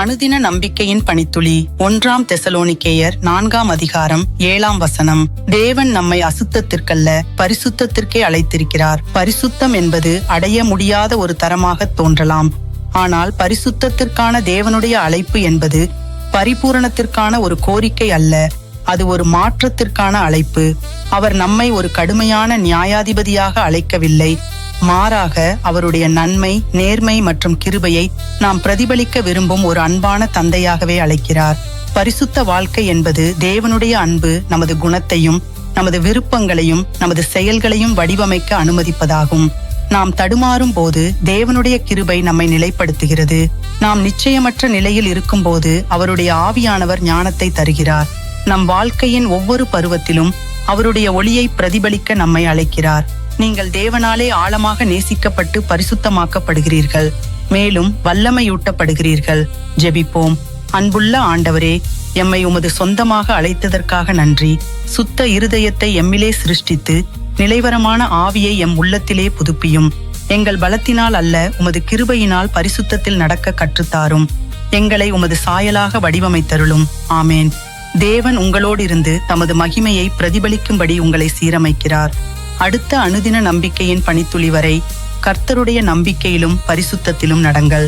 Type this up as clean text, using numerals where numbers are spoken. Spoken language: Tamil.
அனுதின நம்பிக்கையின் பனித்துளி 1 தெசலோனிக்கேயர் 4 அதிகாரம் 7 தேவன் நம்மை அசுத்தத்திற்கல்ல பரிசுத்தத்திற்கே அழைத்திருக்கிறார். பரிசுத்தம் என்பது அடைய முடியாத ஒரு தரமாக தோன்றலாம். ஆனால் பரிசுத்தத்திற்கான தேவனுடைய அழைப்பு என்பது பரிபூரணத்திற்கான ஒரு கோரிக்கை அல்ல, அது ஒரு மாற்றத்திற்கான அழைப்பு. அவர் நம்மை ஒரு கடுமையான நியாயாதிபதியாக அழைக்கவில்லை, மாறாக அவருடைய நன்மை, நேர்மை மற்றும் கிருபையை நாம் பிரதிபலிக்க விரும்பும் ஒரு அன்பான தந்தையாகவே அழைக்கிறார். பரிசுத்த வாழ்க்கை என்பது தேவனுடைய அன்பு நமது குணத்தையும் நமது விருப்பங்களையும் நமது செயல்களையும் வடிவமைக்க அனுமதிப்பதாகும். நாம் தடுமாறும் போது தேவனுடைய கிருபை நம்மை நிலைப்படுத்துகிறது. நாம் நிச்சயமற்ற நிலையில் இருக்கும் போது அவருடைய ஆவியானவர் ஞானத்தை தருகிறார். நம் வாழ்க்கையின் ஒவ்வொரு பருவத்திலும் அவருடைய ஒளியை பிரதிபலிக்க நம்மை அழைக்கிறார். நீங்கள் தேவனாலே ஆழமாக நேசிக்கப்பட்டு பரிசுத்தமாக்கப்படுகிறீர்கள், மேலும் வல்லமையூட்டப்படுகிறீர்கள். ஜெபிப்போம். அன்புள்ள ஆண்டவரே, எம்மை உமது சொந்தமாக அழைத்ததற்காக நன்றி. சுத்த இருதயத்தை எம்மிலே சிருஷ்டித்து நிலைவரமான ஆவியை எம் உள்ளத்திலே புதுப்பியும். எங்கள் பலத்தினால் அல்ல, உமது கிருபையினால் பரிசுத்தத்தில் நடக்க கற்றுத்தாரும். எங்களை உமது சாயலாக வடிவமைத்தருளும். ஆமேன். தேவன் உங்களோடு இருந்து தமது மகிமையை பிரதிபலிக்கும்படி உங்களை சீரமைக்கிறார். அடுத்த அனுதின நம்பிக்கையின் பனித்துளி வரை கர்த்தருடைய நம்பிக்கையிலும் பரிசுத்தத்திலும் நடங்கள்.